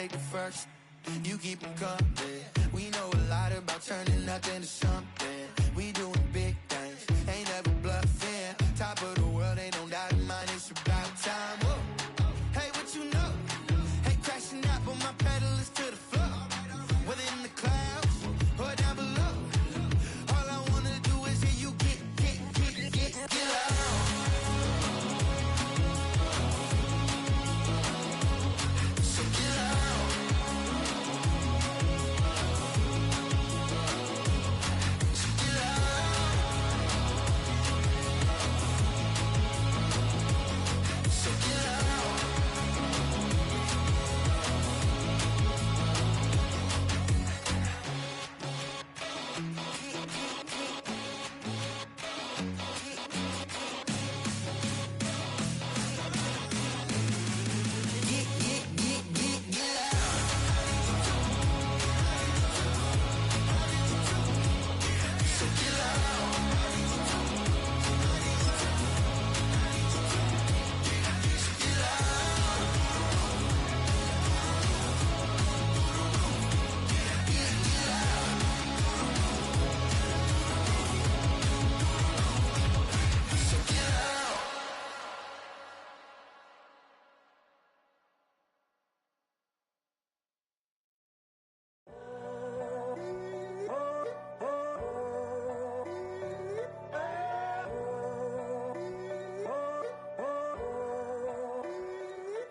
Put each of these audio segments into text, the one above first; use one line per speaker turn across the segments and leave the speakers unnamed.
take the first. You keep them coming. We know a lot about turning nothing to something. We doing big things, ain't never bluffing. Top of the world, ain't no doubt in mine, it's about time. Whoa. Hey, what you know? Hey, crashing out, but my pedal is to the floor. Whether in the clouds or down below, all I wanna do is hear you get loud. So get loud. So get loud. So get loud.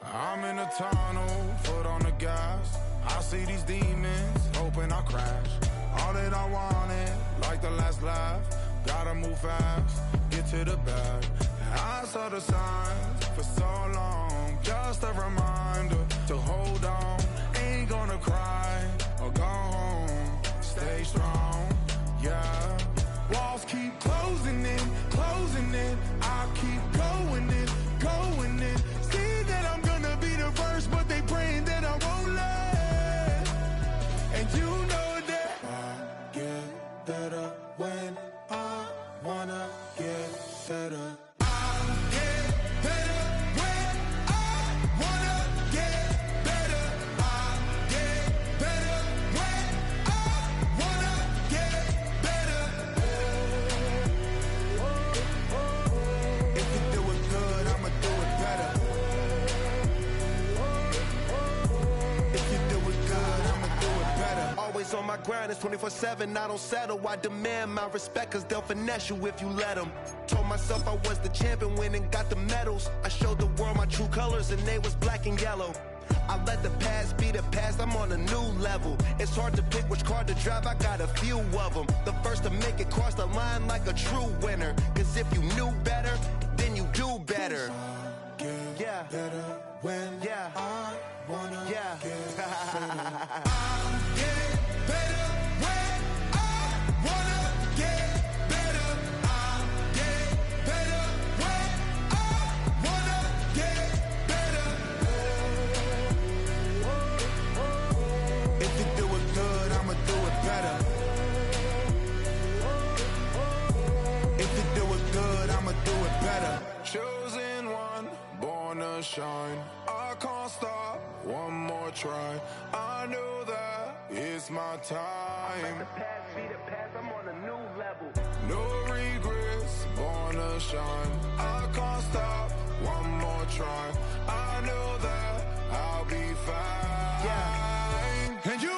I'm in a tunnel, foot on the gas. I see these demons, hoping I crash. All that I wanted, like the last laugh. Gotta move fast, get to the bag. I saw the signs for so long, just a reminder to hold on. Ain't gonna cry or go home, stay strong, yeah. Walls keep closing in, I keep going in, going in. See that I'm gonna be the first, but they praying that I won't let. And you know that I get better when I wanna get better. I get better when I wanna get better. I get better when I wanna get better. If you do it good, I'ma do it better. If you do it good, I'ma do it better.
Always on my grind, it's 24/7, I don't settle. I demand my respect, cause they'll finesse you if you let them. Told myself I was the champion, went and got the medals. I showed the world my true colors and they was black and yellow. I let the past be the past, I'm on a new level. It's hard to pick which car to drive, I got a few of them. The first to make it cross the line like a true winner. Cause if you knew better, then you do better. Yeah.
Better when
Yeah.
I wanna
Yeah.
get better.
I get better when I wanna get better. I get better when I wanna get better.
If you do it good, I'ma do it better. If you do it good, I'ma do it better. Chosen one, born to shine. I can't stop, one more try. I know that it's my time.
The past be the past, I'm on a new level.
No regrets, born to shine. I can't stop, one more try. I know that I'll be fine.
Yeah.
And you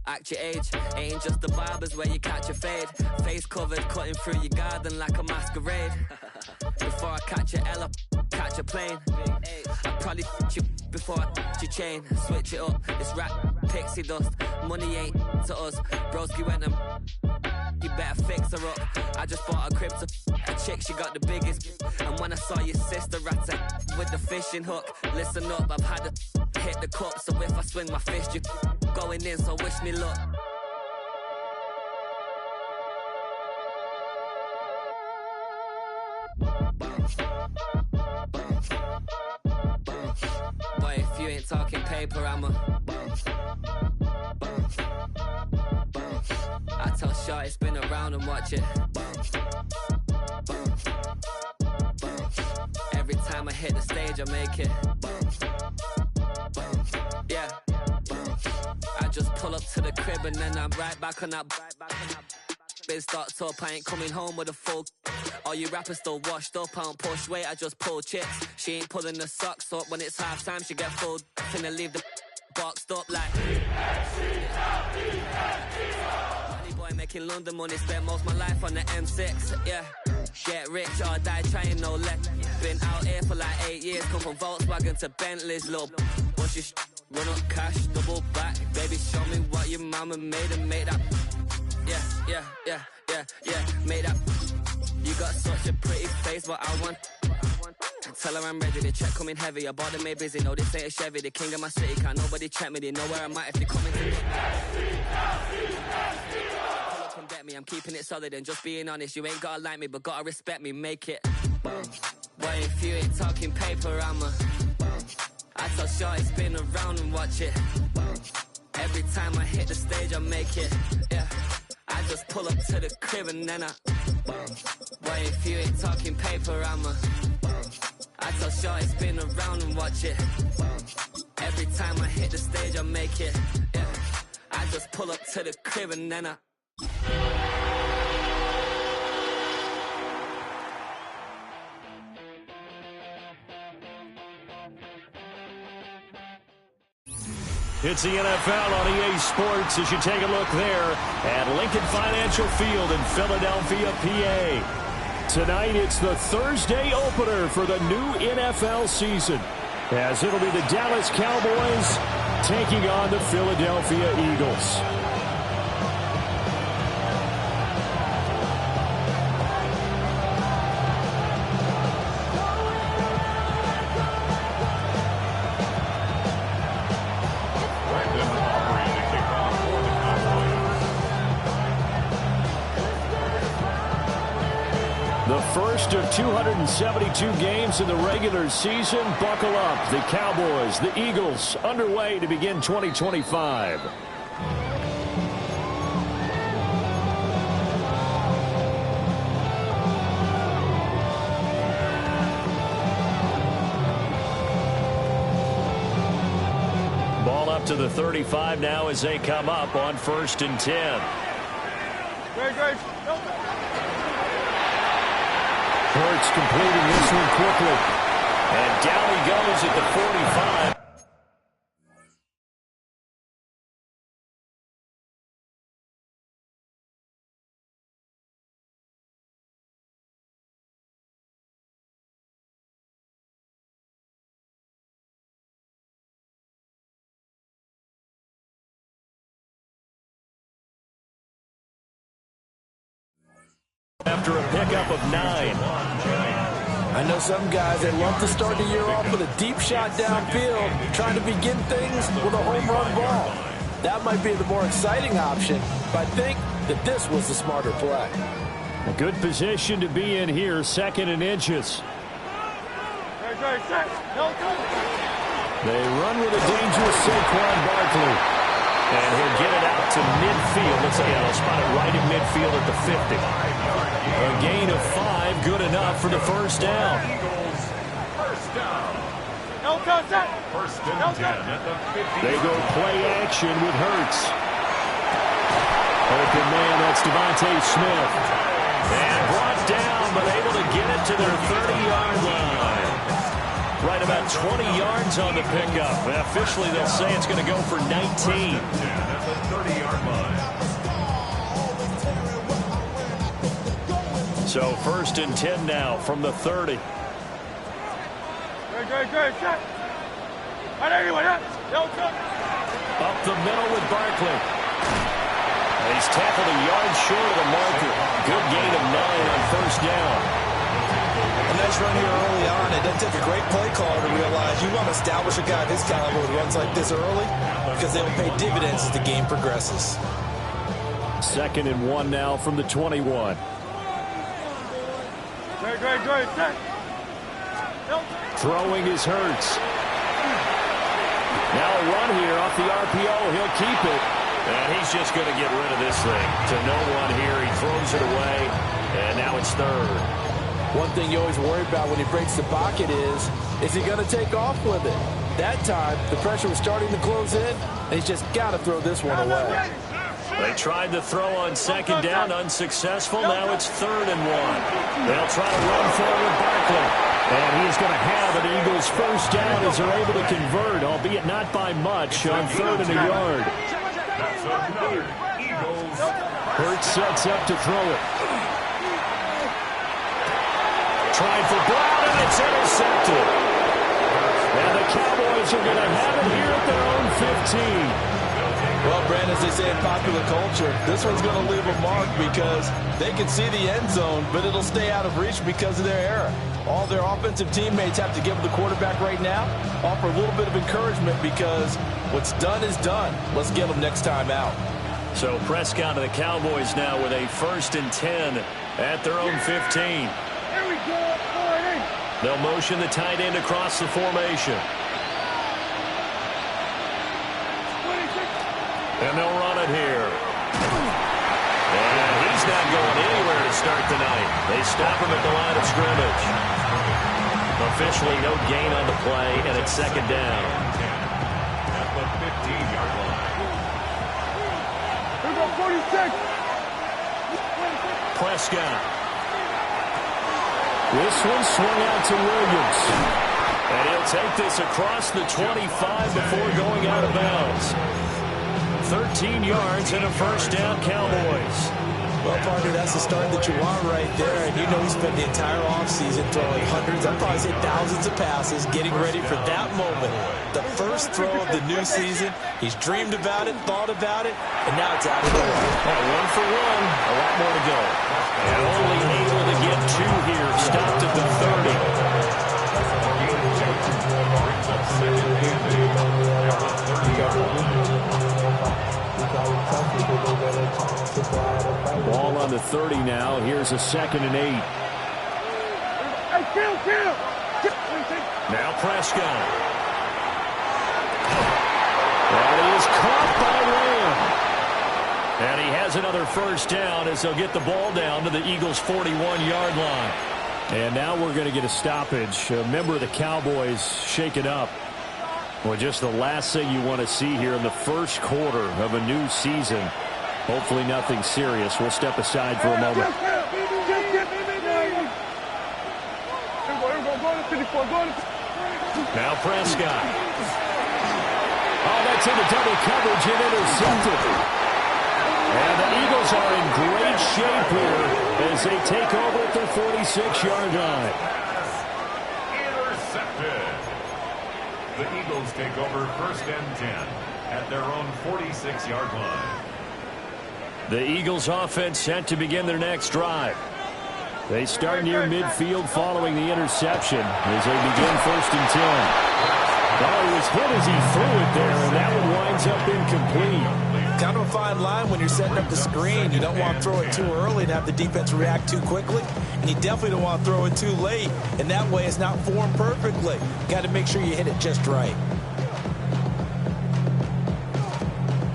Act your age, ain't just the barbers where you catch a fade. Face covered, cutting through your garden like a masquerade. Before I catch a L up, catch a plane. I probably you before I your chain. Switch it up, it's rap, pixie dust. Money ain't to us, broski went and you better fix her up. I just bought a crib to a chick, she got the biggest. And when I saw your sister rat with the fishing hook, listen up, I've had to hit the cup. So if I swing my fist, you going in, so wish me luck. Boy, if you ain't talking paper, I'm a I tell Shorty spin around and watch it. Every time I hit the stage, I make it. Yeah. I just pull up to the crib and then I'm right back on that. Been starts up, I ain't coming home with a full. All you rappers still washed up, I don't push weight, I just pull chips. She ain't pulling the socks up when it's half time, she get full. Finna leave the boxed up like money boy making London money, spent most of my life on the M6, yeah. Get rich or die trying, no let. Been out here for like 8 years, come from Volkswagen to Bentley's, little. What's your run up cash, double back. Baby, show me what your mama made and make that. Yeah, made that. You got such a pretty face, but I want. Tell her I'm ready, the check coming heavy. I bought them made busy, no this ain't a Chevy. The king of my city, can't nobody check me. They know where I'm at if they coming to me. Come get me, I'm keeping it solid and just being honest. You ain't gotta like me, but gotta respect me, make it. Boy, if you ain't talking paper, I'm a I tell Shorty spin around and watch it. Every time I hit the stage, I make it. Yeah, I just pull up to the crib and then I boy, if you ain't talking paper, I'm a I tell Shorty spin around and watch it. Every time I hit the stage, I make it. Yeah, I just pull up to the crib and then I
It's the NFL on EA Sports as you take a look there at Lincoln Financial Field in Philadelphia, PA. Tonight, it's the Thursday opener for the new NFL season, as it'll be the Dallas Cowboys taking on the Philadelphia Eagles. First of 272 games in the regular season. Buckle up. The Cowboys, the Eagles, underway to begin 2025. Ball up to the 35 now as they come up on 1st and 10. Hurts completing this one quickly. And down he goes at the 45. After a pickup of 9.
I know some guys, they love to start the year off with a deep shot downfield, trying to begin things with a home run ball. That might be the more exciting option, but I think that this was the smarter play.
A good position to be in here, 2nd and inches. They run with a dangerous Saquon Barkley. And he'll get it out to midfield. Let's say he'll spot it right at midfield at the 50. A gain of 5, good enough for the first down.
Eagles, first down.
First and 10 at the 50. They go play action with Hurts. Open man, that's Devontae Smith. And brought down, but able to get it to their 30-yard line. Right about 20 yards on the pickup. Officially, they'll say it's going to go for 19. At the 30-yard line. So first and 10 now from the 30. Up the middle with Barkley. He's tackled a yard short of the marker. Good gain of 9 on first down.
A nice run here early on. It doesn't take a great play caller to realize you want to establish a guy of his caliber with runs like this early because they will pay dividends as the game progresses.
Second and 1 now from the 21. Throwing is Hurts. Now a run here off the RPO. He'll keep it. And he's just going to get rid of this thing. To no one here. He throws it away. And now it's third.
One thing you always worry about when he breaks the pocket is he going to take off with it? That time, the pressure was starting to close in, and he's just got to throw this one away.
They tried to throw on second down, unsuccessful. Now it's third and 1. They'll try to run forward Barkley. And he's going to have an Eagles first down as they're able to convert, albeit not by much, on third and a yard. That's another Eagles. Hurts sets up to throw it. Trying for Brown, and it's intercepted. And the Cowboys are going to have it here at their own 15.
Well, Brandon, as they say in popular culture, this one's going to leave a mark because they can see the end zone, but it'll stay out of reach because of their error. All their offensive teammates have to give the quarterback right now, offer a little bit of encouragement because what's done is done. Let's get them next time out.
So Prescott and the Cowboys now with a first and 10 at their own 15.
Here we go.
They'll motion the tight end across the formation. And they'll run it here. And he's not going anywhere to start the night. They stop him at the line of scrimmage. Officially no gain on the play, and it's second down. At the 15-yard line.
Here we go, 46.
Prescott. This one swung out to Williams. And he'll take this across the 25 before going out of bounds. 13 yards and a first down, Cowboys.
Well, partner, that's the start that you want right there. And you know he spent the entire offseason throwing hundreds, I'd probably say thousands of passes, getting ready for that moment. The first throw of the new season. He's dreamed about it, thought about it, and now it's out of the way.
One for one, a lot more to go. And only able to get 2 here, stopped at the 30. Ball on the 30 now. Here's a 2nd and 8. Now Prescott. And he is caught by Lamb. And he has another first down as they'll get the ball down to the Eagles' 41-yard line. And now we're going to get a stoppage. A member of the Cowboys shaken up. Well, just the last thing you want to see here in the first quarter of a new season. Hopefully nothing serious. We'll step aside for a moment. Now Prescott. Oh, that's into double coverage and intercepted. And the Eagles are in great shape here as they take over at their 46-yard line. Intercepted. The Eagles take over first and 10 at their own 46-yard line. The Eagles offense set to begin their next drive. They start near midfield following the interception as they begin first and 10. Well, he was hit as he threw it there, and that one winds up incomplete.
Kind of a fine line when you're setting up the screen. You don't want to throw it too early and have the defense react too quickly. And you definitely don't want to throw it too late. And that way it's not formed perfectly. Got to make sure you hit it just right.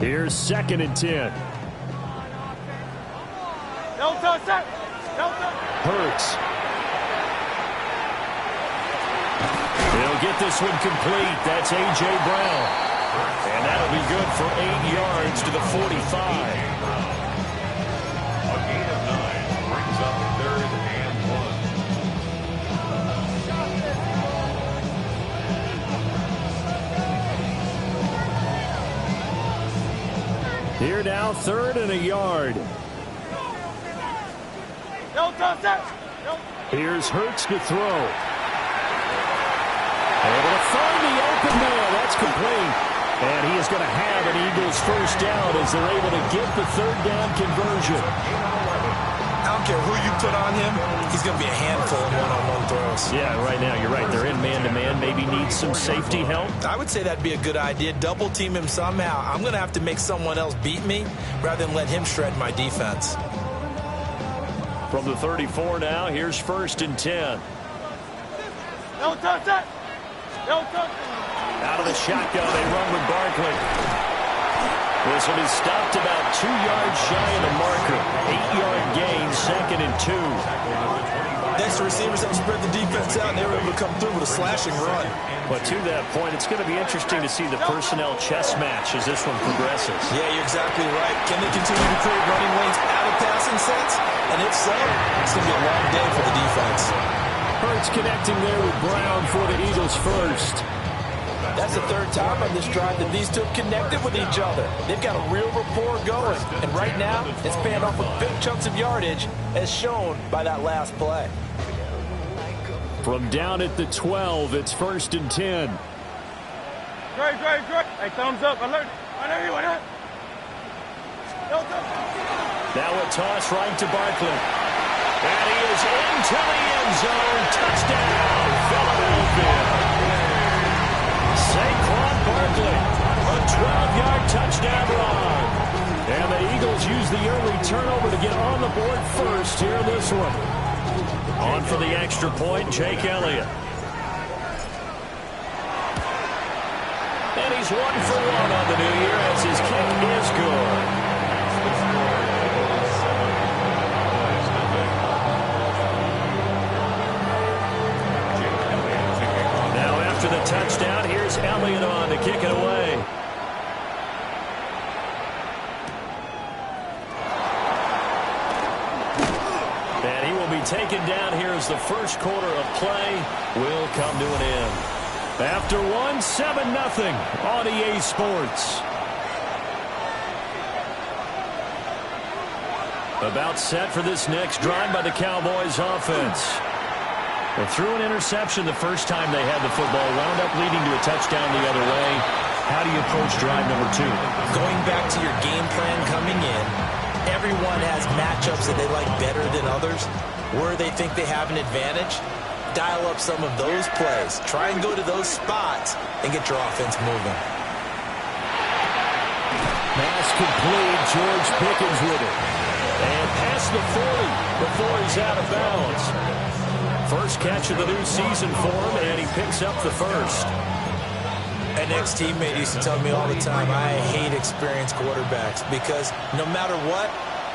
Here's 2nd and 10. Hurts. He'll get this one complete. That's A.J. Brown. And that'll be good for 8 yards to the 45.
A gain of 9 brings up 3rd and
1. Here now, 3rd and a yard. Here's Hurts to throw. Able to find the open man. That's complete. And he is going to have an Eagles first down as they're able to get the 3rd down conversion.
I don't care who you put on him, he's going to be a handful in one-on-one throws.
Yeah, right now you're right. They're in man-to-man. Maybe need some safety help.
I would say that'd be a good idea. Double team him somehow. I'm going to have to make someone else beat me rather than let him shred my defense.
From the 34 now, here's 1st and 10. Out of the shotgun, they run with Barkley. This one is stopped about 2 yards shy of the marker. 8-yard gain, 2nd and 2.
Next, the receivers have spread the defense out, and they were able to come through with a slashing run.
But to that point, it's going to be interesting to see the personnel chess match as this one progresses.
Yeah, you're exactly right. Can they continue to create running lanes out of passing sets? And if so, it's going to be a long day for the defense.
Hurts connecting there with Brown for the Eagles first.
That's the 3rd time on this drive that these two have connected with each other. They've got a real rapport going. And right now, it's paying off with big chunks of yardage, as shown by that last play.
From down at the 12, it's 1st and 10.
Great. Hey, thumbs up. Alert.
Now a toss right to Barkley. And he is into the end zone. Touchdown, Philadelphia. Saquon Barkley, a 12-yard touchdown run. And the Eagles use the early turnover to get on the board first here in this one. On for the extra point, Jake Elliott. And he's 1 for 1 on the new year as his kick is good. Now after the touchdown, here's Elliott on to kick it away. And he will be taken down here as the first quarter of play will come to an end. After one, 7-0 on EA Sports. About set for this next drive by the Cowboys offense. Well, threw an interception the first time they had the football, wound up leading to a touchdown the other way. How do you approach drive number 2?
Going back to your game plan coming in, everyone has matchups that they like better than others. Where they think they have an advantage, dial up some of those plays. Try and go to those spots and get your offense moving.
Pass complete. George Pickens with it. And past the 40 before he's out of bounds. First catch of the new season for him, and he picks up the first.
An ex-teammate used to tell me all the time, I hate experienced quarterbacks because no matter what,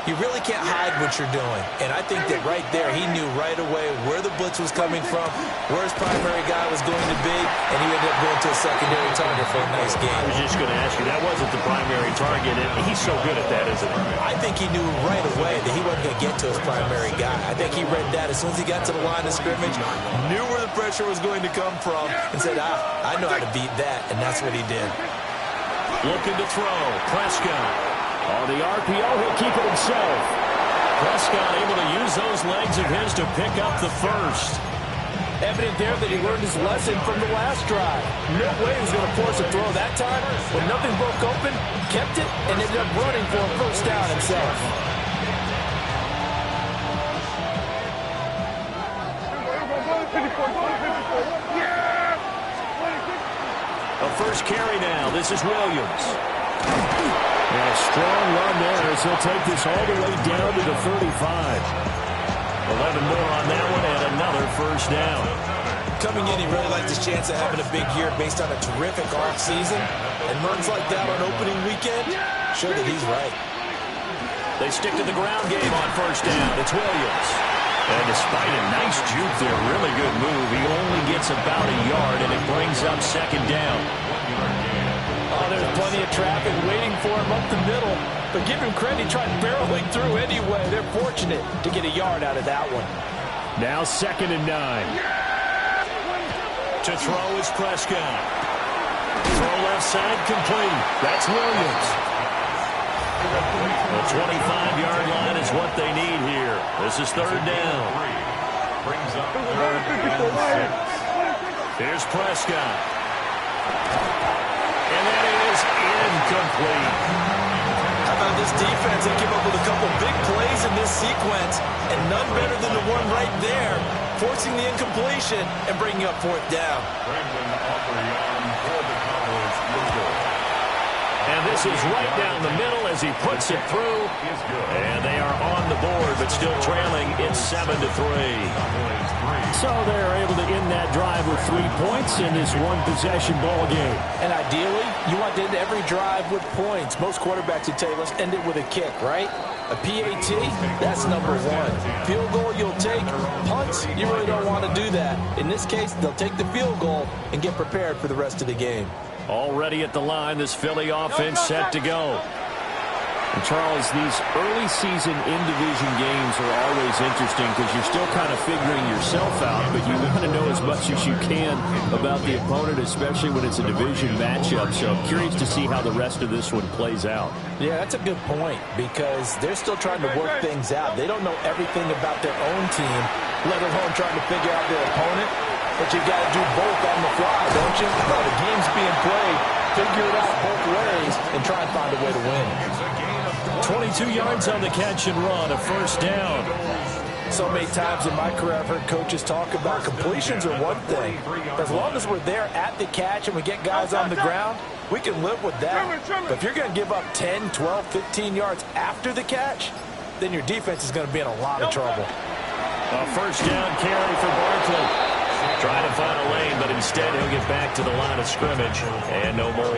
you really can't hide what you're doing. And I think that right there, he knew right away where the blitz was coming from, where his primary guy was going to be, and he ended up going to a secondary target for a nice game.
I was just going to ask you, that wasn't the primary target, and he's so good at that, isn't he?
I think he knew right away that he wasn't going to get to his primary guy. I think he read that as soon as he got to the line of scrimmage, knew where the pressure was going to come from, and said, I know how to beat that, and that's what he did.
Looking to throw, Prescott. On the RPO, he'll keep it himself. Prescott able to use those legs of his to pick up the first.
Evident there that he learned his lesson from the last drive. No way he was going to force a throw that time. When nothing broke open, kept it, and ended up running for a first down himself.
A first carry now. This is Williams. And a strong run there as he'll take this all the way down to the 35. 11 more on that one and another first down.
Coming in, he really liked his chance of having a big year based on a terrific offseason. And runs like that on opening weekend show that he's right.
They stick to the ground game on first down. It's Williams. And despite a nice juke there, really good move, he only gets about a yard, and it brings up second down.
Oh, there's plenty of traffic waiting for him up the middle. But give him credit, he tried barreling through anyway. They're fortunate to get a yard out of that one.
Now 2nd and 9. To throw is Prescott. Throw left side complete. That's Williams. The 25-yard line is what they need here. This is 3rd down.
Brings up 3rd and 6.
Here's Prescott. And that is incomplete.
How about this defense? They came up with a couple big plays in this sequence, and none better than the one right there, forcing the incompletion and bringing up 4th down.
Brandon Aubrey for the Cowboys field goal.
And this is right down the middle as he puts it through. And they are on the board, but still trailing. It's 7-3. So they're able to end that drive with 3 points in this one-possession ball game.
And ideally, you want to end every drive with points. Most quarterbacks would tell you, let's end it with a kick, right? A PAT, that's number 1. Field goal, you'll take. Punts, you really don't want to do that. In this case, they'll take the field goal and get prepared for the rest of the game.
Already at the line, this Philly offense set to go. And Charles, these early season in-division games are always interesting because you're still kind of figuring yourself out, but you want to know as much as you can about the opponent, especially when it's a division matchup. So I'm curious to see how the rest of this one plays out.
Yeah, that's a good point because they're still trying to work things out. They don't know everything about their own team, let alone trying to figure out their opponent. But you've got to do both on the fly, don't you? While the game's being played, figure it out both ways and try and find a way to win.
22 yards on the catch and run, a 1st down.
So many times in my career I've heard coaches talk about completions are one thing. As long as we're there at the catch and we get guys on the ground, we can live with that. But if you're going to give up 10, 12, 15 yards after the catch, then your defense is going to be in a lot of trouble.
A 1st down carry for Barkley. Trying to find a lane, but instead he'll get back to the line of scrimmage and no more.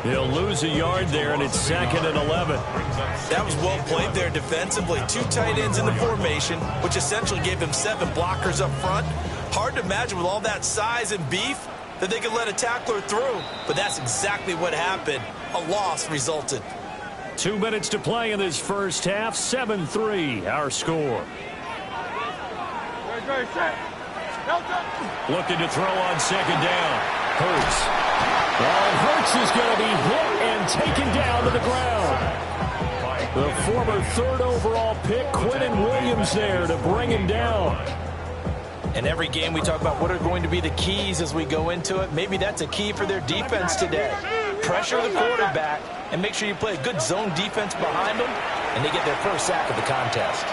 He'll lose a yard there, and it's 2nd and 11.
That was well played there defensively. 2 tight ends in the formation, which essentially gave him 7 blockers up front. Hard to imagine with all that size and beef that they could let a tackler through, but that's exactly what happened. A loss resulted.
2 minutes to play in this first half. 7-3, our score. Looking to throw on 2nd down. Hurts. And Hurts is going to be hit and taken down to the ground. The former 3rd overall pick, Quinnen Williams, there to bring him down.
In every game we talk about what are going to be the keys as we go into it. Maybe that's a key for their defense today. Pressure the quarterback and make sure you play a good zone defense behind them, and they get their first sack of the contest.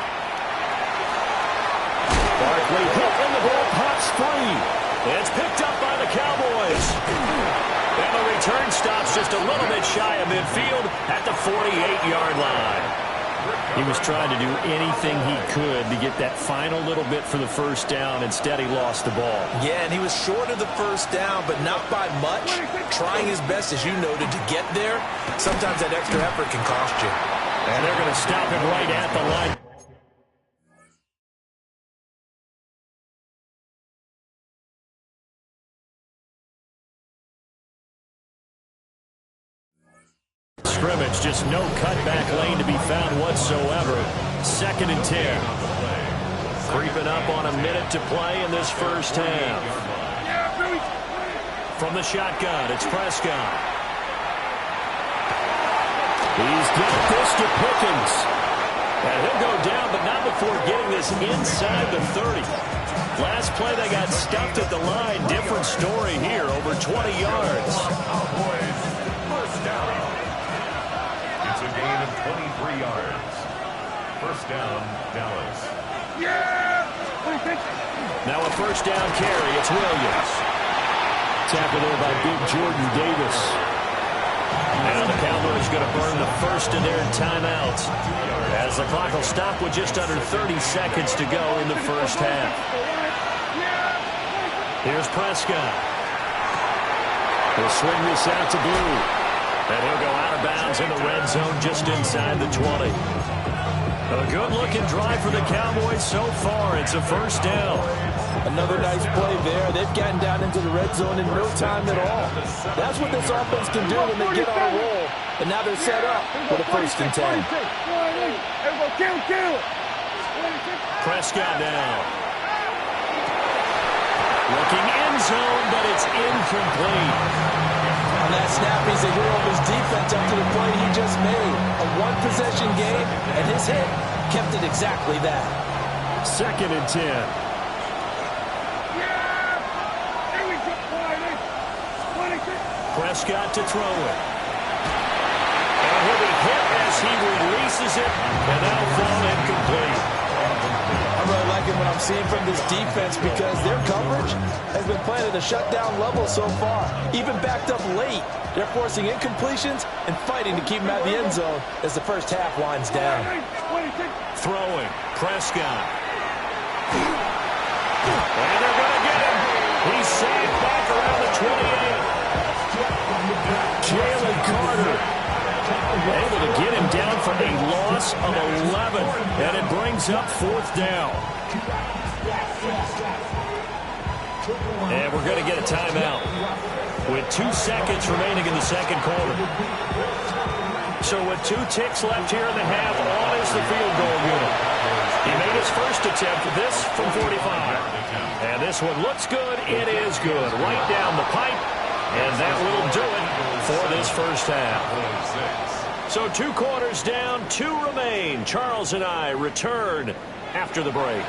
Barkley hit and the ball pops free. It's picked up by the Cowboys. And the return stops just a little bit shy of midfield at the 48-yard line. He was trying to do anything he could to get that final little bit for the 1st down. Instead, he lost the ball.
Yeah, and he was short of the 1st down, but not by much. Trying his best, as you noted, to get there. Sometimes that extra effort can cost you.
And they're going to stop him right at the line. Scrimmage, just no cutback lane to be found whatsoever. 2nd and 10. Creeping up on a minute to play in this first half. From the shotgun, it's Prescott. He's giving this to Pickens. And he'll go down, but not before getting this inside the 30. Last play, they got stuffed at the line. Different story here, over 20 yards.
It's a gain of 23 yards. 1st down, Dallas.
Now a 1st down carry. It's Williams. Tackled there by big Jordan Davis. Now the Cowboys going to burn the first of their timeouts as the clock will stop with just under 30 seconds to go in the first half. Here's Prescott. He'll swing this out to Blue. And he'll go out of bounds in the red zone just inside the 20. A good-looking drive for the Cowboys so far. It's a first down.
Another nice play there. They've gotten down into the red zone in no time at all. That's what this offense can do when they get on a roll. And now they're set up for the 1st and 10.
Prescott down. Looking end zone, but it's incomplete.
On that snap, he's a hero of his defense after the play he just made. A one-possession game, and his hit kept it exactly that.
2nd and 10. Prescott to throw it. And he'll be hit as he releases it, and that'll fall incomplete.
I really like it when I'm seeing from this defense because their coverage has been playing at a shutdown level so far. Even backed up late, they're forcing incompletions and fighting to keep them out of the end zone as the first half winds down.
Throwing, Prescott. And they're going to get him. He's saved back around the 28. Jalen Carter able to get him down for a loss of 11, and it brings up 4th down. And we're going to get a timeout with 2 seconds remaining in the 2nd quarter. So with 2 ticks left here in the half, on is the field goal unit. He made his first attempt, this from 45. And this one looks good. It is good. Right down the pipe. And that will do it for this first half. So 2 quarters down, 2 remain. Charles and I return after the break.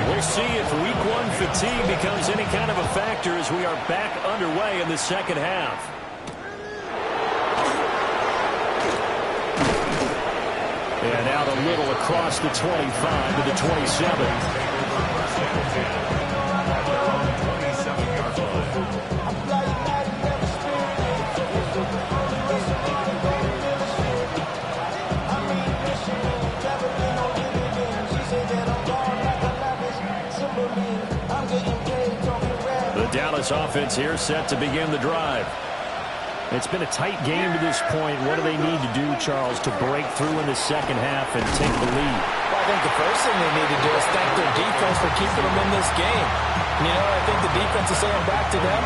We'll see if week 1 fatigue becomes any kind of a factor as we are back underway in the 2nd half. And out a little across the 25 to the 27. The Dallas offense here set to begin the drive. It's been a tight game to this point. What do they need to do, Charles, to break through in the 2nd half and take the lead?
Well, I think the first thing they need to do is thank their defense for keeping them in this game. And, I think the defense is saying back to them,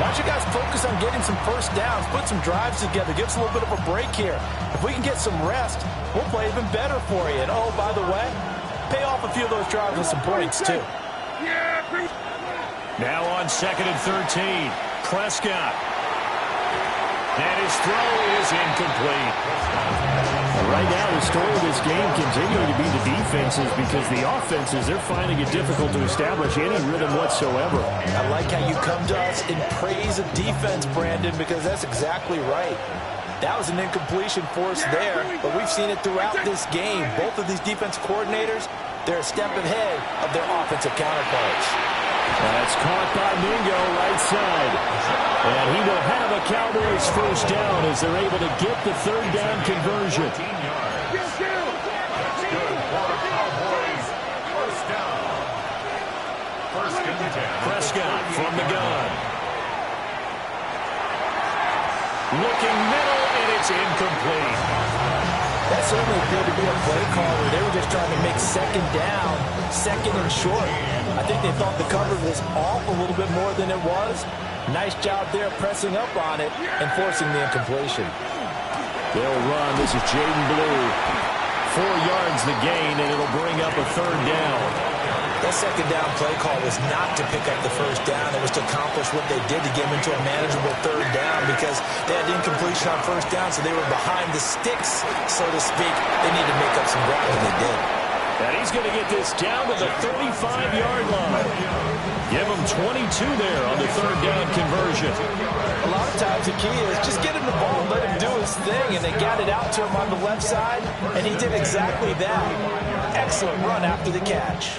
why don't you guys focus on getting some first downs, put some drives together, give us a little bit of a break here. If we can get some rest, we'll play even better for you. And, oh, by the way, pay off a few of those drives with some points, too.
Now on 2nd and 13, Prescott. And his throw is incomplete. Right now, the story of this game continuing to be the defenses because the offenses, they're finding it difficult to establish any rhythm whatsoever.
I like how you come to us in praise of defense, Brandon, because that's exactly right. That was an incompletion force there, but we've seen it throughout this game. Both of these defense coordinators, they're a step ahead of their offensive counterparts.
That's caught by Mingo right side. And he will have a Cowboys first down as they're able to get the 3rd down conversion. Prescott from the gun. Looking middle, and it's incomplete.
That certainly appeared to be a play call where they were just trying to make 2nd down, 2nd and short. I think they thought the coverage was off a little bit more than it was. Nice job there pressing up on it and forcing the incompletion.
They'll run. This is Jaden Blue. 4 yards the gain, and it'll bring up a 3rd down.
That 2nd down play call was not to pick up the first down. It was to accomplish what they did to get them into a manageable 3rd down because they had incompletion on first down, so they were behind the sticks, so to speak. They need to make up some ground, and they did.
And he's going to get this down to the 35-yard line. Give him 22 there on the 3rd down conversion.
A lot of times the key is just get him the ball and let him do his thing, and they got it out to him on the left side, and he did exactly that. Excellent run after the catch.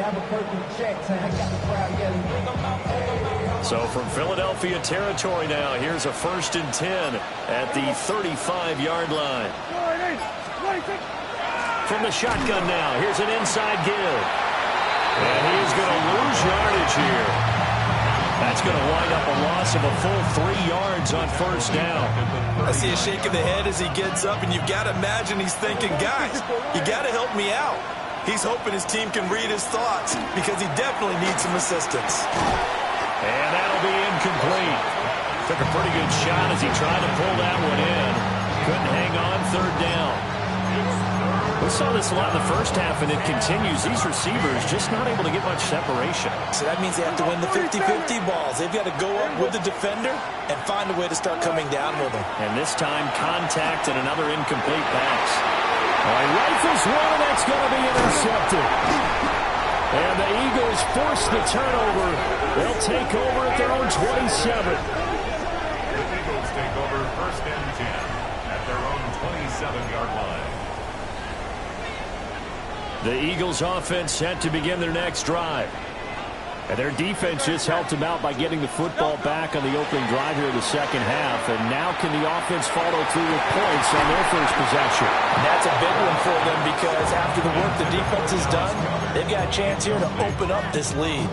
have a perfect check, so I got the crowd yelling.
So from Philadelphia territory now, here's a 1st and 10 at the 35-yard line. From the shotgun now, here's an inside give. And he's going to lose yardage here. That's going to wind up a loss of a full 3 yards on 1st down.
I see a shake of the head as he gets up, and you've got to imagine he's thinking, guys, you got to help me out. He's hoping his team can read his thoughts because he definitely needs some assistance.
And that'll be incomplete. Took a pretty good shot as he tried to pull that one in. Couldn't hang on 3rd down. We saw this a lot in the first half, and it continues. These receivers just not able to get much separation.
So that means they have to win the 50-50 balls. They've got to go up with the defender and find a way to start coming down with him.
And this time, contact and another incomplete pass. Rifles one, and that's going to be intercepted. And the Eagles force the turnover. They'll take over at their own 27.
The Eagles take over 1st and 10 at their own 27-yard line.
The Eagles offense set to begin their next drive. And their defense just helped them out by getting the football back on the opening drive here in the second half. And now can the offense follow through with points on their first possession?
And that's a big one for them because after the work the defense has done, they've got a chance here to open up this lead.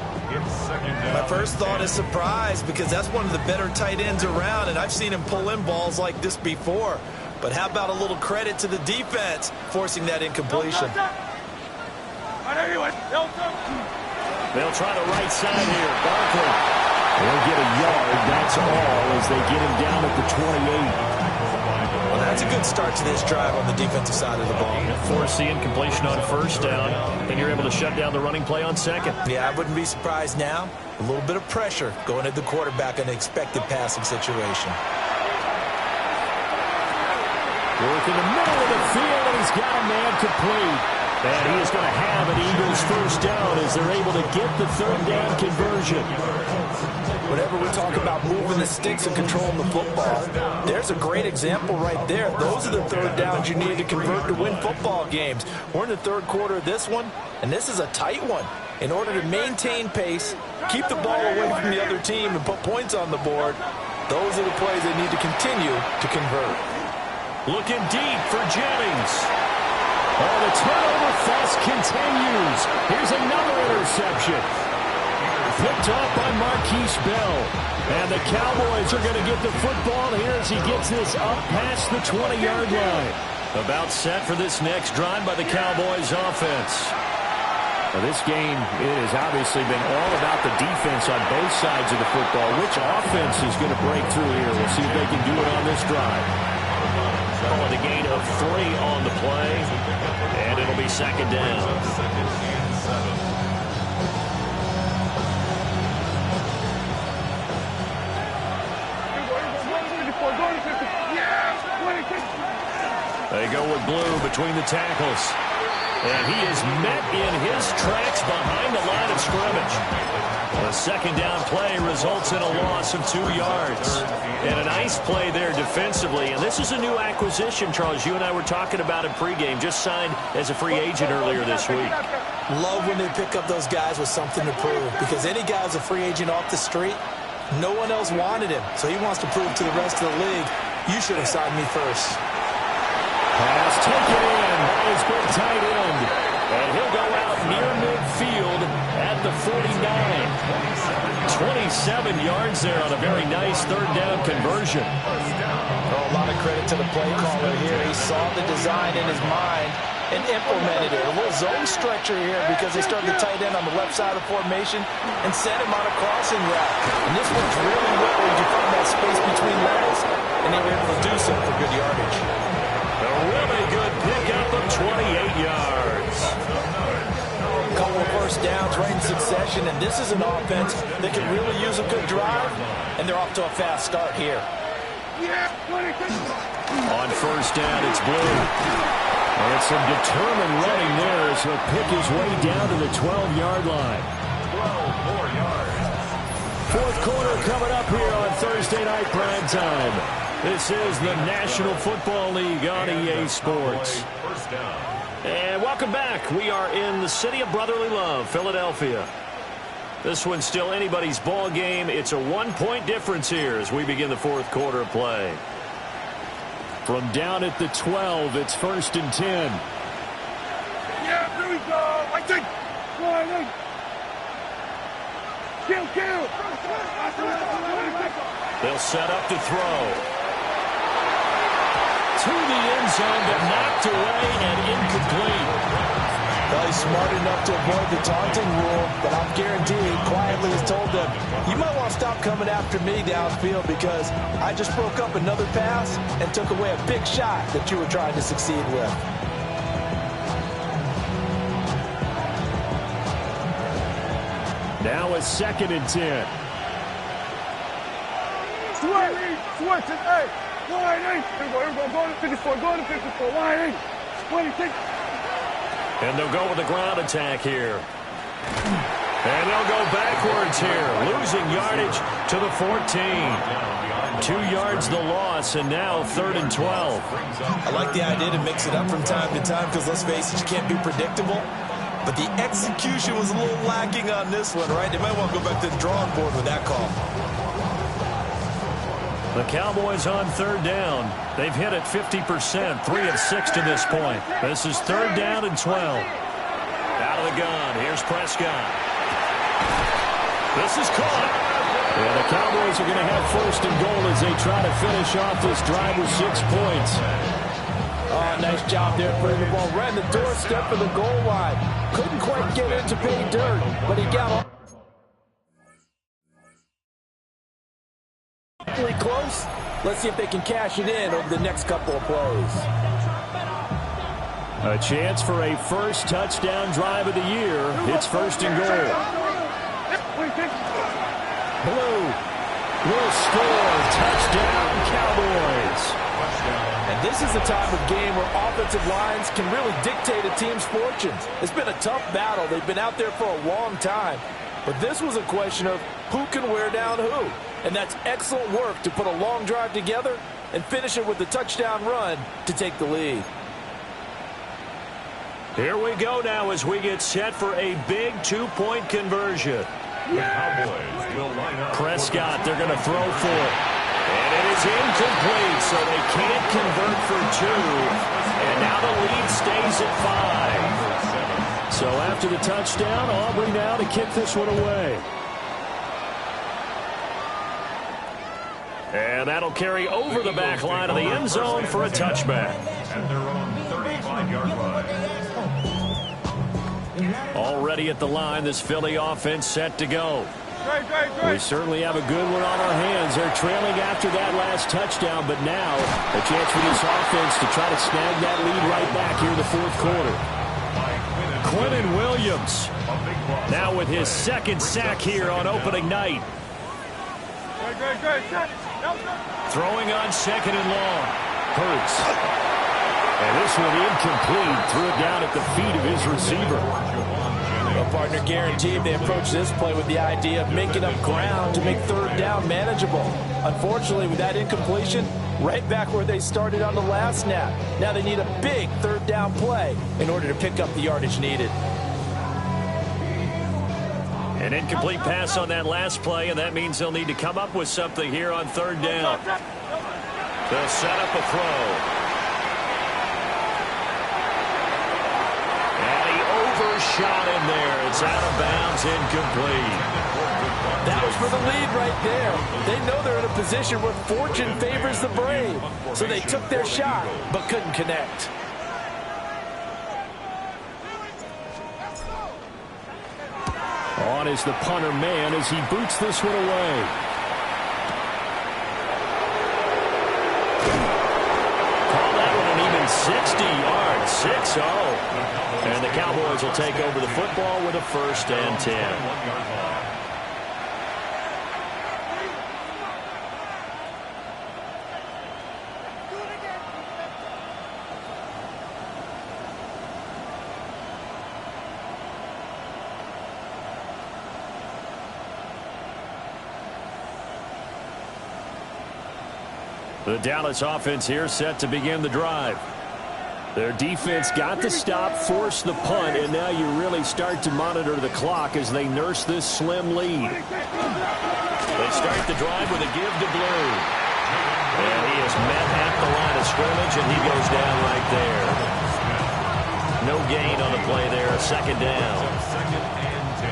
My first thought is surprise because that's one of the better tight ends around, and I've seen him pull in balls like this before. But how about a little credit to the defense forcing that incompletion?
They'll try the right side here. Barkley. They'll get a yard. That's all as they get him down at the 28.
Well, that's a good start to this drive on the defensive side of the ball.
Force the incompletion on 1st down. Then you're able to shut down the running play on 2nd.
Yeah, I wouldn't be surprised now. A little bit of pressure going at the quarterback in an expected passing situation.
Work in the middle of the field, and he's got a man complete. And he is going to have an Eagles 1st down as they're able to get the 3rd down conversion.
Whenever we talk about moving the sticks and controlling the football, there's a great example right there. Those are the 3rd downs you need to convert to win football games. We're in the 3rd quarter of this one, and this is a tight one. In order to maintain pace, keep the ball away from the other team, and put points on the board, those are the plays they need to continue to convert.
Looking deep for Jennings. Oh, the turnover fest continues. Here's another interception. Picked off by Marquise Bell. And the Cowboys are going to get the football here as he gets this up past the 20-yard line. About set for this next drive by the Cowboys offense. Now, this game, it has obviously been all about the defense on both sides of the football. Which offense is going to break through here? We'll see if they can do it on this drive. Calling a gain of 3 on the play, and it'll be 2nd down. They go with Blue between the tackles. And he is met in his tracks behind the line of scrimmage. The 2nd down play results in a loss of 2 yards. And a nice play there defensively. And this is a new acquisition, Charles. You and I were talking about in pregame. Just signed as a free agent earlier this week.
Love when they pick up those guys with something to prove. Because any guy who's a free agent off the street, no one else wanted him. So he wants to prove to the rest of the league, you should have signed me first.
Pass taken in by his big tight end. And he'll go out near midfield at the 49. 27 yards there on a very nice 3rd down conversion.
Oh, a lot of credit to the play caller here. He saw the design in his mind and implemented it. A little zone stretcher here because they started the tight end on the left side of the formation and sent him on a crossing route. And this works really well where you find that space between levels, and they were able to do so for good yardage.
A really good pickup of 28 yards.
A couple of 1st downs right in succession, and this is an offense that can really use a good drive, and they're off to a fast start here.
On 1st down, it's Blue. And some determined running there as he'll pick his way down to the 12-yard line.
4 yards.
4th quarter coming up here on Thursday Night Prime Time. This is the National Football League on EA Sports.
1st down.
And welcome back. We are in the city of brotherly love, Philadelphia. This one's still anybody's ball game. It's a 1-point difference here as we begin the fourth quarter of play. From down at the 12, it's 1st and 10.
Yeah, here we go. I think. Kill.
They'll set up to throw. To the end zone, but knocked away and incomplete.
Well, he's smart enough to avoid the taunting rule, but I'm guaranteed quietly has told them, you might want to stop coming after me downfield because I just broke up another pass and took away a big shot that you were trying to succeed with.
Now it's 2nd and 10.
Switch it, hey. Line 8. Here we go. Go to 54. Go to 54. Line 8. 26.
And they'll go with the ground attack here. And they'll go backwards here, losing yardage to the 14. 2 yards the loss, and now 3rd and 12.
I like the idea to mix it up from time to time because, let's face it, you can't be predictable. But the execution was a little lacking on this one, right? They might want to go back to the drawing board with that call.
The Cowboys on 3rd down. They've hit it 50%, 3 of 6 to this point. This is 3rd down and 12. Out of the gun, here's Prescott. This is caught. And the Cowboys are going to have 1st and goal as they try to finish off this drive with 6 points.
Oh, nice job there putting the ball right in the doorstep of the goal line. Couldn't quite get it to pay dirt, but he got off. Close. Let's see if they can cash it in over the next couple of plays.
A chance for a first touchdown drive of the year. It's 1st and goal. Blue will score. Touchdown, Cowboys.
And this is the type of game where offensive lines can really dictate a team's fortunes. It's been a tough battle. They've been out there for a long time. But this was a question of who can wear down who. And that's excellent work to put a long drive together and finish it with the touchdown run to take the lead.
Here we go now as we get set for a big 2-point conversion. Prescott, they're going to throw for it. And it is incomplete, so they can't convert for 2. And now the lead stays at 5. So after the touchdown, Aubrey now to kick this one away. And that'll carry over the back line of the end zone for a touchback.
At their own 35-yard line.
Already at the line, this Philly offense set to go.
Great.
We certainly have a good one on our hands. They're trailing after that last touchdown, but now a chance for this offense to try to snag that lead right back here in the fourth quarter. Quinnen Williams now with his 2nd sack here on opening night.
Great.
Throwing on 2nd and long. Hurts. And this one incomplete. Threw it down at the feet of his receiver.
Well, partner, guaranteed they approach this play with the idea of making up ground to make 3rd down manageable. Unfortunately, with that incompletion, right back where they started on the last snap. Now they need a big 3rd down play in order to pick up the yardage needed.
An incomplete pass on that last play, and that means they'll need to come up with something here on 3rd down. They'll set up a throw. And he overshot in there. It's out of bounds, incomplete.
That was for the lead right there. They know they're in a position where fortune favors the brave. So they took their shot, but couldn't connect.
On is the punter man as he boots this one away. Call that one an even 60 yards, 6-0. And the Cowboys will take over the football with a 1st and 10. The Dallas offense here set to begin the drive. Their defense got the stop, forced the punt, and now you really start to monitor the clock as they nurse this slim lead. They start the drive with a give to Blue. And he is met at the line of scrimmage, and he goes down right there. No gain on the play there, second down.
Second and 10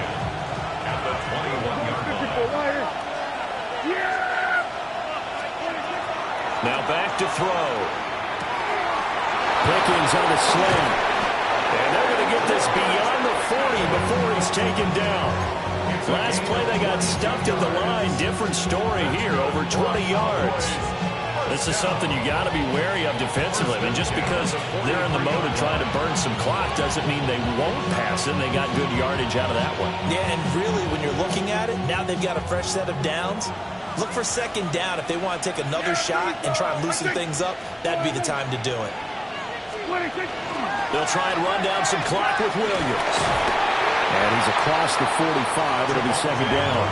at the 21-yard line.
Now back to throw. Pickens on the slant. And they're going to get this beyond the 40 before he's taken down. Last play they got stuffed at the line. Different story here, over 20 yards. This is something you got to be wary of defensively. I mean, just because they're in the mode of trying to burn some clock doesn't mean they won't pass it. They got good yardage out of that one.
Yeah, and really, when you're looking at it, now they've got a fresh set of downs. Look for second down. If they want to take another shot and try and loosen things up, that'd be the time to do it.
They'll try and run down some clock with Williams. And he's across the 45. It'll be second down.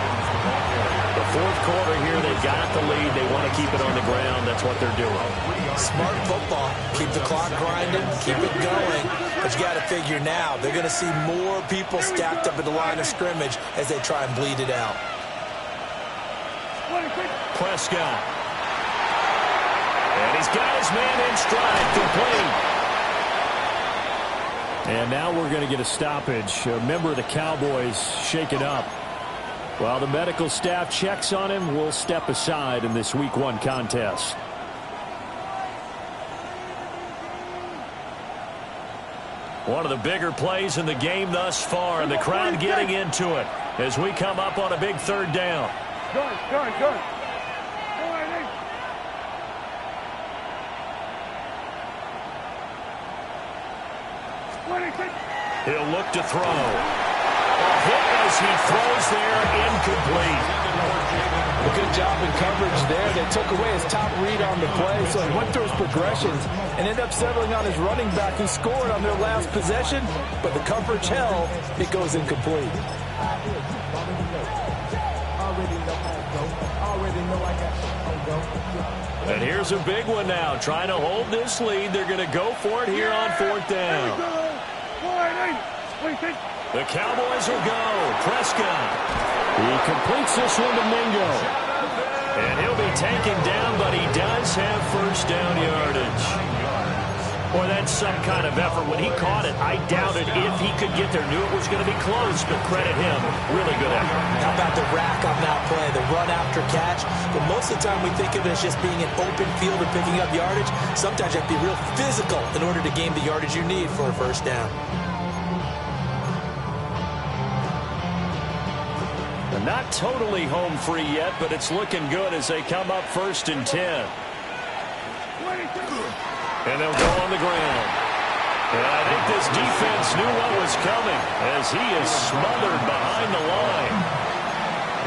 The fourth quarter here, they've got the lead. They want to keep it on the ground. That's what they're doing.
Smart football. Keep the clock grinding. Keep it going. But you got to figure now, they're going to see more people stacked up at the line of scrimmage as they try and bleed it out.
Prescott. And he's got his man in stride. Complete. And now we're going to get a stoppage. A member of the Cowboys shaken up. While the medical staff checks on him, we'll step aside in this Week 1 contest. One of the bigger plays in the game thus far, and the crowd getting into it as we come up on a big third down.
Good.
He'll look to throw. A hit as he throws there, incomplete.
A good job in coverage there. They took away his top read on the play, so he went through his progressions and ended up settling on his running back who scored on their last possession, but the coverage held. It goes incomplete.
And here's a big one now. Trying to hold this lead. They're going to go for it here on fourth down. The Cowboys will go. Prescott. He completes this one to Mingo. And he'll be taken down, but he does have first down yardage. Boy, that's some kind of effort. When he caught it, I doubted if he could get there. Knew it was going to be close, but credit him. Really good effort.
How about the rack on that play, the run after catch? But most of the time we think of it as just being an open field and picking up yardage. Sometimes you have to be real physical in order to gain the yardage you need for a first down.
They're not totally home free yet, but it's looking good as they come up 1st and 10. And they'll go on the ground. And I think this defense knew what was coming as he is smothered behind the line.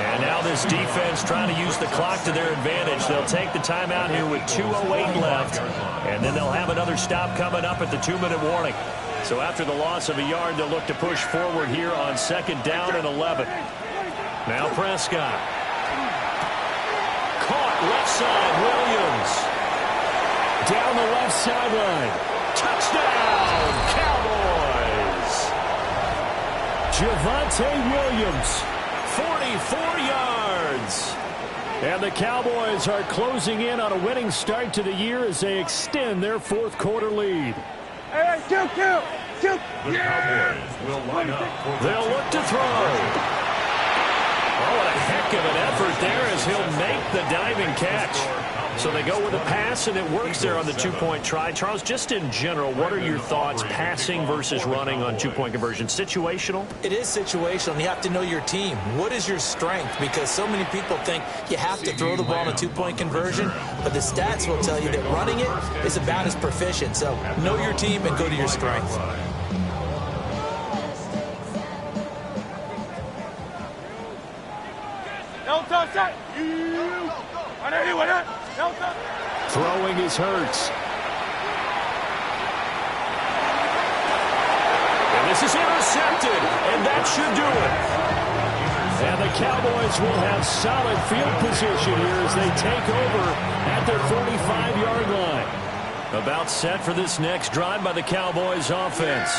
And now this defense trying to use the clock to their advantage. They'll take the timeout here with 2:08 left. And then they'll have another stop coming up at the 2-minute warning. So after the loss of a yard, they'll look to push forward here on 2nd down and 11. Now Prescott. Caught left side, Williams. Down the left sideline. Touchdown, Cowboys. Javonte Williams, 44 yards. And the Cowboys are closing in on a winning start to the year as they extend their fourth quarter lead.
Hey, kill.
The Cowboys will line up for
They'll look to throw. Oh, what a heck of an effort there as he'll make the diving catch. So they go with a pass, and it works there on the two-point try. Charles, just in general, what are your thoughts passing versus running on two-point conversion? Situational?
It is situational, and you have to know your team. What is your strength? Because so many people think you have to throw the ball in a two-point conversion, but the stats will tell you that running it is about as proficient. So know your team and go to your strength.
Throwing is Hurts. And this is intercepted, and that should do it. And the Cowboys will have solid field position here as they take over at their 45-yard line. About set for this next drive by the Cowboys offense.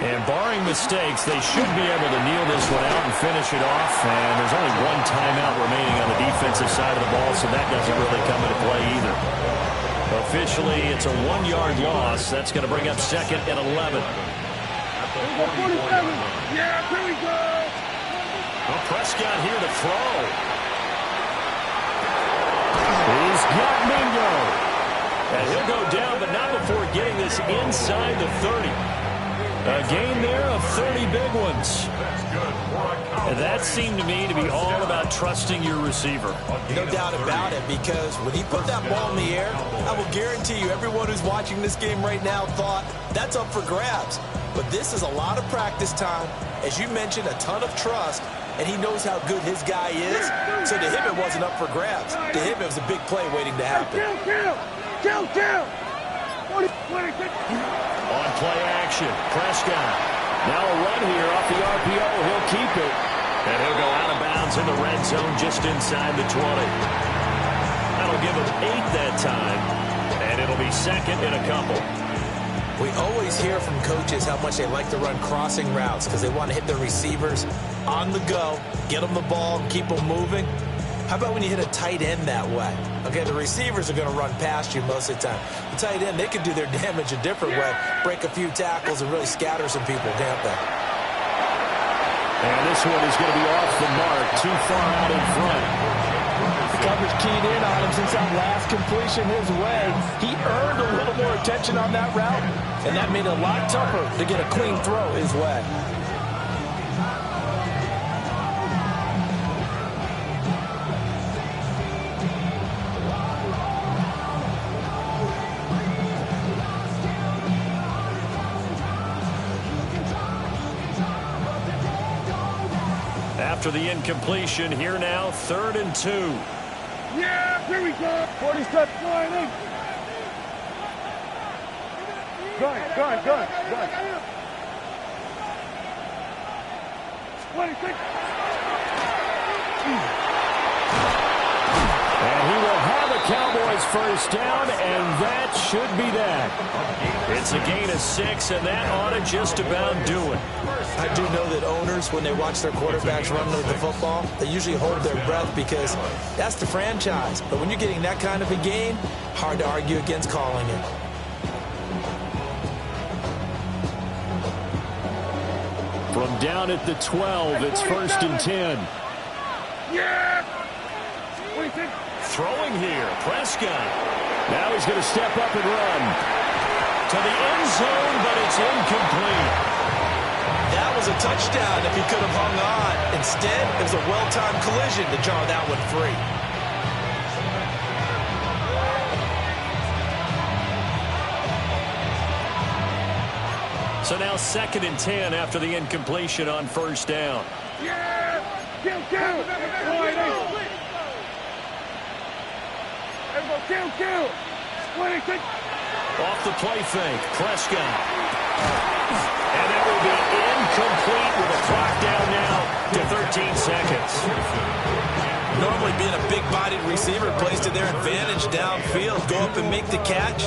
And barring mistakes, they should be able to kneel this one out and finish it off. And there's only one timeout remaining on the defensive side of the ball, so that doesn't really come into play either. Officially, it's a 1-yard loss. That's going to bring up second and 11.
Yeah, here we go.
Well, Prescott here to throw. He's got Mingo. And he'll go down, but not before getting this inside the 30. A gain there of 30 big ones. And that seemed to me to be all about trusting your receiver.
No doubt about it, because when he put that ball in the air, I will guarantee you everyone who's watching this game right now thought that's up for grabs. But this is a lot of practice time. As you mentioned, a ton of trust, and he knows how good his guy is. So to him, it wasn't up for grabs. To him, it was a big play waiting to happen.
Kill!
On play action, Prescott. Now a run here off the RPO. He'll keep it. And he'll go out of bounds in the red zone just inside the 20. That'll give him 8 that time. And it'll be second in a couple.
We always hear from coaches how much they like to run crossing routes because they want to hit their receivers on the go, get them the ball, and keep them moving. How about when you hit a tight end that way? Okay, the receivers are going to run past you most of the time. The tight end, they can do their damage a different way, break a few tackles and really scatter some people, can't they?
And this one is going to be off the mark, too far out in front.
The coverage keyed in on him since that last completion his way. He earned a little more attention on that route, and that made it a lot tougher to get a clean throw his way.
After the incompletion, here now, 3rd and 2.
Yeah, here we go. 40 steps flying in. Gun. 26.
And he will have a Cowboys first down, and that should be that. It's a gain of 6, and that ought to just about do it.
I do know that owners, when they watch their quarterbacks run with the football, they usually hold their breath because that's the franchise. But when you're getting that kind of a gain, hard to argue against calling it.
From down at the 12, it's 1st and 10.
Yeah!
Throwing here, Prescott. Now he's going to step up and run. To the end zone, but it's incomplete.
That was a touchdown if he could have hung on. Instead, it was a well-timed collision to draw that one free.
So now 2nd and 10 after the incompletion on 1st down.
Yeah! Kill! Kill! 26.
Off the play fake, Prescott. And that will be incomplete with a clock down now to 13 seconds.
Normally being a big-bodied receiver plays to their advantage downfield. Go up and make the catch,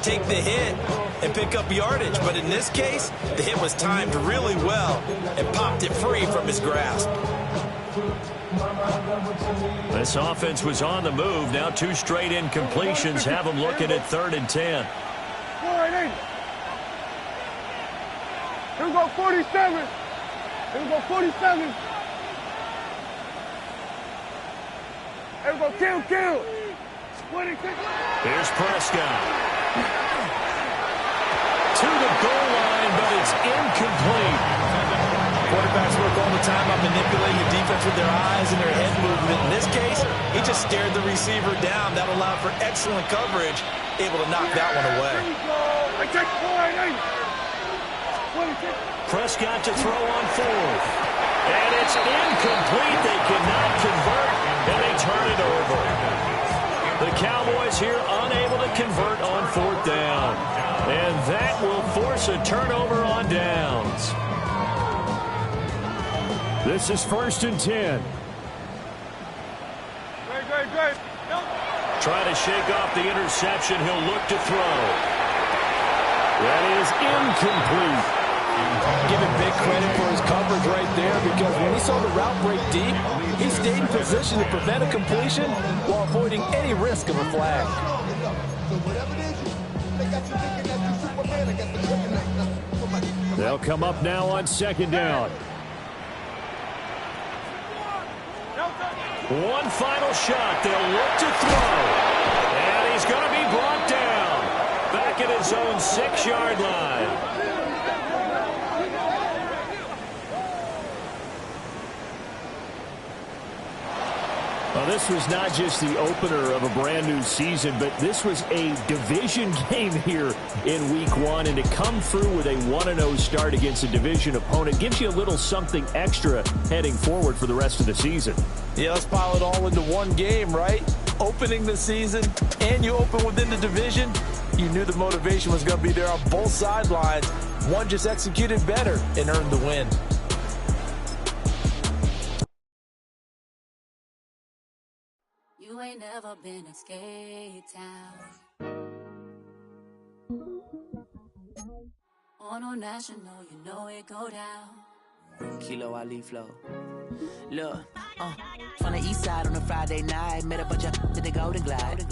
take the hit, and pick up yardage. But in this case, the hit was timed really well and popped it free from his grasp.
This offense was on the move. Now 2 straight incompletions have them looking at 3rd and 10.
Here we go, 47. Here we go, 47. Here we go, kill. 26.
Here's Prescott. To the goal line, but it's incomplete.
Quarterbacks work all the time on manipulating the defense with their eyes and their head movement. In this case, he just stared the receiver down. That allowed for excellent coverage, able to knock that one away.
Prescott to throw on 4th. And it's incomplete. They cannot convert, and they turn it over. The Cowboys here unable to convert on 4th down. And that will force a turnover on downs. This is 1st and 10.
Great.
Trying to shake off the interception. He'll look to throw. That is incomplete.
Give him big credit for his coverage right there, because when he saw the route break deep, he stayed in position to prevent a completion while avoiding any risk of a flag.
They'll come up now on second down. One final shot. They'll look to throw. And he's going to be brought down. Back at his own 6-yard line. Well, this was not just the opener of a brand-new season, but this was a division game here in Week 1. And to come through with a 1-0 start against a division opponent gives you a little something extra heading forward for the rest of the season.
Yeah, let's pile it all into one game, right? Opening the season, and you open within the division. You knew the motivation was going to be there on both sidelines. One just executed better and earned the win.
You ain't never been in Skate Town. On national, you know it go down.
Kilo Ali flow. Look, from the east side on a Friday night, met a bunch of to the Golden Glide.